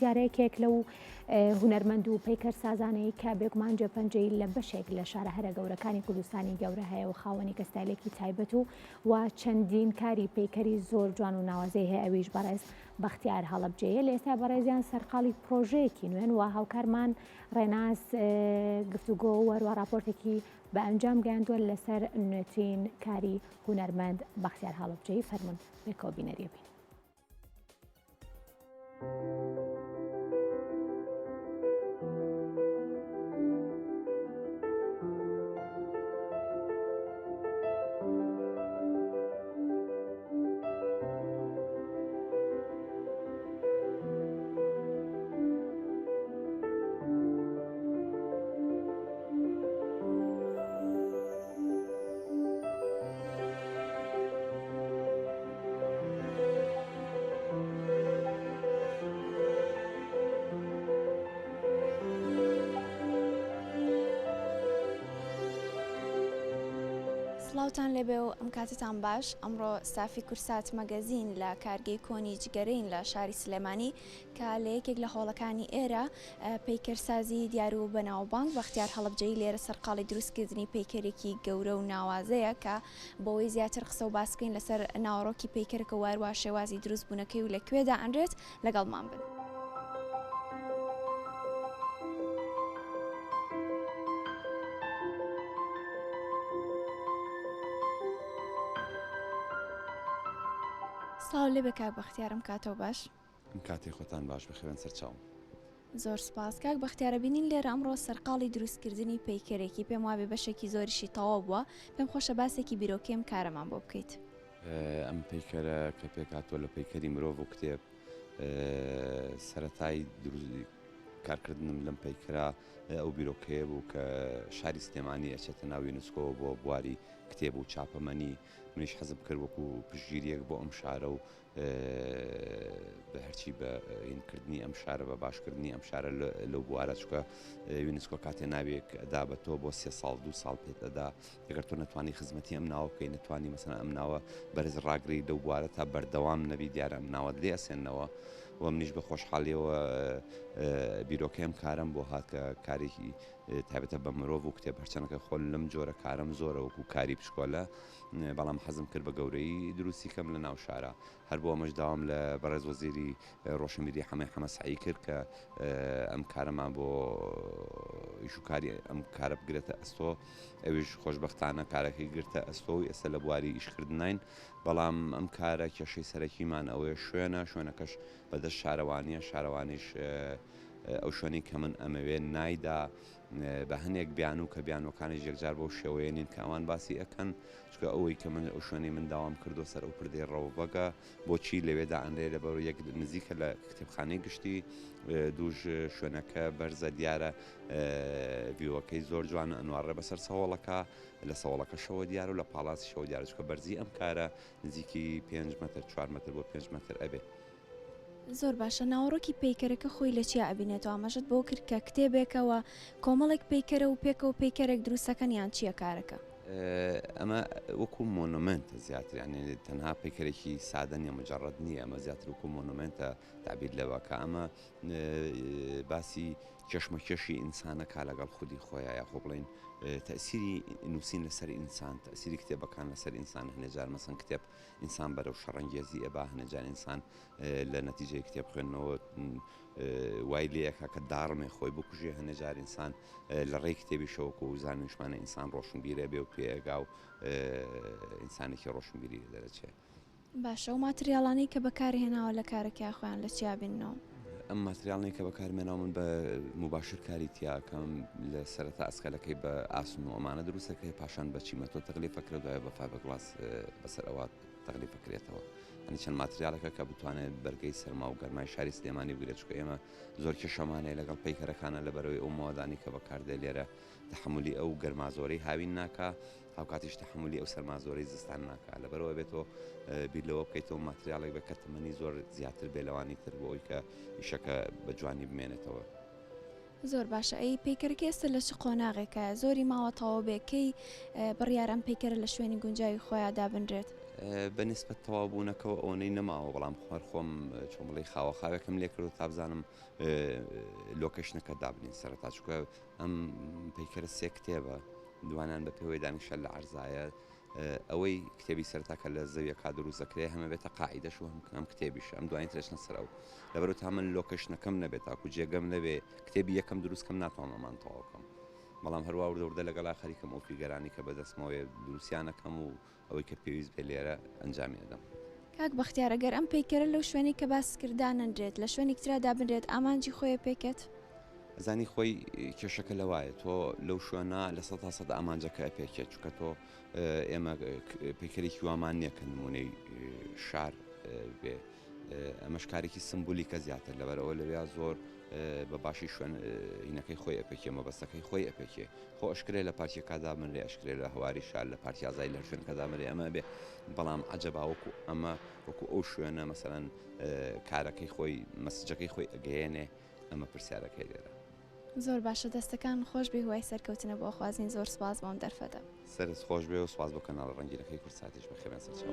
دیارەیەکێک لەو هونەرمەند و پەیکەر سازانەی کە بێگومان جێپەنجەی لە بەشێک لە شارەهەرە گەورەکانی کوردستانی گەورە هەیە و خاوەنی کەستایلێکی تایبەت و چەندین کاری پەیکەری زۆر جوان و ناوازەی هەیە. ئەویش بەڕێز بەختیار هەڵەبجەیە لە ئێستا بەڕێزیان سەرقاڵی پرۆژەیەکی نوێن و هاوکارمان ڕێناز گفتوگۆ وەروە راپۆرتێکی بە ئەنجام گەیاندووە لەسەر نوێترین کاری هونەرمەند بەختیار هەڵەبجەیی. فەرمون بێکەوە بینەریە بین. سڵاوتان لێبێ و ئەم کاتتان باش. ئەمڕۆ سافی کورسات مەگەزین لە کارگەی کۆنی جگەرەین لە شاری سلێمانی کە لە یەکێک لە هۆڵەکانی ئێرە پەیکەرسازی دیار و بەناوبانگ بەختیار هەڵەبجەیی لێرە سەرقاڵی دروستکردنی پەیکەرێکی گەورە و ناوازەیە کە بۆەوەی زیاتر قسە و باسکەین لەسەر ناوەڕۆکی پەیکەرەکە واروا شێوازی دروست بوونەکەی و لەکوێدا ئەنرێت لەگەڵمان بن. سڵاو لێبێ کاک بەختیارم کاتەوە باش. کاتی خۆتان باش بخێن سەرچاو. زۆر سپاس. کاک بەختیارە بینین لێرە ئەمڕۆ سەرقاڵی دروستکردنی پەیکەرێکی پێم وابێ بەشێکی زۆریشی تەواو بووە. پێم خۆشە باسێکی بیرۆکەم کارەمان بۆ بکەیت. ئەم پەیکەرە کە پێکاتوە لە پەیکەری مرۆڤ و کتێب سەرەتای کارکردنم لەم پەیکەرە ئەو بیرۆکەیە بوو کە شاری سلێمانی ئەچێتە ناو یونسکۆ بۆ بواری کتێب و چاپەمەنی. منیش حەزم کرد وەکو پشتگیریەک بۆ ئەم شارە و بە هەرچی بە ئینکردنی ئەم شارە بە باشکردنی ئەم شارە لەو بوارە چکە یونسکۆ کاتێ ناوێک ئەدا بە تۆ بۆ 3 ساڵ 2 ساڵ پێت ئەدا ئەگەر تۆ نەتوانی خزمەتی ئەم ناوە بکەی نەتوانی مەسەن ئەم ناوە بەرز ڕاگری لەو بوارە تا بەردەوام نەبی دیارە ئەم ناوە لێ ئەسێننەوە. و منیش بە خۆشحاڵیەوە بیرۆکەیم کارم بۆ هات کە کارێکی تایبەتە بە مرۆڤ و کتێب هەرچەندەکە خۆل لەم جۆرە کارم زۆرە وەکو کاری پشکۆلە، بەڵام حەزم کرد بە گەورەی دروستی کەم لە ناو شارە. هەر بۆ ئەمەش داوام لە بەڕێز وەزیری ڕۆشنبیری حەمە سعی کرد کە ئەم کارەمان بۆ ئیشوکاری ئەم کارە بگرێتە ئەستۆ. ئەویش خۆشبەختانە کارەکەی گرتە ئەستۆ و ئێستا لە بواری ئیشکردنین. بەڵام ئەم کارە کێشەی سەرەکیمان ئەوەیە شوێنەکەش بەدەست شارەوانیە. شارەوانیش ئەو شوێنی کە من ئەمەوێ نایدا بە هەنێک بیان و کە بیانەکانی یەکجار بۆ شێوەیە نین کە ئەوان باسی ئەەکەن، چکە ئەوەی کە من ئەو شوێنی من داوام کردو سەر ئەو پردەی ڕەوبەگە بۆچی لەوێدا ئەندێ لەبەر یەک نزیکە لە کتێبخانەی گشتی دووش شوێنەکە بەرزە دیارە ڤیوەکەی زۆر جوانە ئەنوارڕێ بەسەر سەوڵەکە لە سەوڵەکە شەوە دیار و لە پاڵاسی شەوە دیارە، چکە بەرزی ئەم کارە نزیکی 5 متر 4 متر بۆ 5 متر ئەبێ. زۆر باشە. ناوەڕۆکی پەیکەرەکە خۆی لە چیا ئەبینێتەوە؟ ئاماژەت بۆ کرد کە کتێبێکەوە کۆمەڵێک پەیکەرە و پێکەوە پەیکەرێک دروستەکەن یان چییە کارەکە؟ ئەمە وەکو مۆنومنتە زیاتر، یعنی تەنها پەیکەرێکی سادە نیە مجەڕەد نییە، ئەمە زیاتر وەکو مۆنومنتە تعبیر لەوە کە ئەمە باسی کێشمەکێشی ئینسانەکە لەگەڵ خودی خۆیان یا خۆ بڵین تەسیری نووسین لەسەر ئینسان، تەسیری کتێبەکان لەسەر ئینسان. هەنێجار مەسەن کتێب ئینسان بەرەو شەڕەنگێزی ئەبا، هەنێجار ئینسان لە نەتیجەی کتێب خوێندنەوە وای لەیەکە کە داڕمێ خۆی بکوژێ، هەنێجار ئینسان لە ڕێی کتێبی شەوەکە و زانیشمانە ئینسان ڕۆشنبیرە بێ و توێگا و ئینسانێکی ڕۆشنبیری دەرەچێت. باشە. و ماتریاڵانی کە بەکارهێناوە لە کارەکە خۆیان لە چیا بینەوە؟ ئەم ماتریاڵی کە بەکارمێناو من بە مباشر کاری تیاکەم لە سەرەتا ئەسکەلەکەی بە ئاسن و ئەمانە دروستەکەی، پاشان بە چیمەتۆ تەغلیفەکرێت دوایە بە فایبەرگلاس بەسەر ئەوە تەغلیفەکرێتەوە. ئەنی چەند ماتریالەکە کە بتوانێت بەرگەی سەرما و گەرمای شاری سلێمانی بگرێت، چکە ئێمە زۆر کێشەمانەیە لەگەڵ پەیکەرەکانە لەبەرەوەی ئەو مۆدانی کە بەکاردێ لێرە تەحملی ئەو گەرمازۆرەی هاوین ناکە، هاوکاتیش تەحملی ئەو سەرمازۆرەی زستان ناکە. لەبەرەوە بێتەوە بیرلەوە بکەیتەوە ماتریالێک بە کەتەمەنی زۆر زیاتر بێلەوانی تر بۆ ئەوی کە ئیشەکە بە جوانی بمێنێتەوە. زۆر باشە. ئەی پەیکەرەکە ئێستا لە چ قۆناغێکە؟ زۆری ماوەتەوە بێکەی بڕیارەم پەیکەرە لە شوێنی گونجاوی خۆیان دابنرێت؟ بەنسبەت تەواوبوونەکەەوە ئەوەی نەماوە بەڵام خوار خۆم چۆن بڵی خاوە خاوێکم لێ کرد و تا بزانم لۆکەشنەکە دابنین سەرەتا چکە ئەم پەیکەرە سێ کتێبە دوانیان بە پێوەی دانیشە لە عەرزایە ئەوەی کتێبی سەرتاکە لە زەویەکە دروستەکرێ هەمە بێتە قاعیدەش و ئەم کتێبیش ئەم دوانی ترێژنە سەرەوە لەبەرو تا من لۆکەشنەکەم نەبێت تاکو جێگەم لەبێ کتێبی یەکەم دروستکەم ناتوانم ئەمان تەواوکەم بەڵام هەروە وردە لەگەڵا خەریکم ئەو فیگەرانی کە بەدەستمەوەی دروستیانەکەم و ئەوەی کە پێویست بێ لێرە ئەنجامی دەدەم. کاک بەختیار ئەگەر ئەم پەیکەرە لەو شوێنی کە باسکردانەنرێت لە شوێنی ترا دابنرێت ئامانجی خۆی پێکێت؟ ئەزانی خۆی کێشەکە لەوایە تۆ لەو شوێنە لە 100% ئامانجەکە ئەپێکێت چکە تۆ ئێمە پەیکەرێکی وامان نییە کە نمونەی شار بێ ئەمە شکارێکی سمبولیکە زیاتر لەبەرەوە لەوێ زۆر بە باشی شوێن هینەکەی خۆی ئەپێکێ مەبەستەکەی خۆی ئەپێکێ خۆ ئەشکرێ لە پارتیەکەدا منرێ ئەشکرێ لە هەواری شار لە پارتی ئازایی لە شوێنکەدا مرێ ئەمە بێ بەڵام عەجەبا وەکو ئەمە وەکو ئەو شوێنە مەسەڵەن کارەکەی خۆی مەسجەکەی خۆی ئەگەیەنێ ئەمە پرسیارەکەی لێرە. زۆر باشە دەستەکان خۆش بێ هوای سەرکەوتنە بۆ خوازین زۆر سپاس بۆم دەرفەتە سەرت خۆش بێ و سواز بۆ کەناڵ ڕەنگینەکەی کورساتیش بەخێران سەرچاو.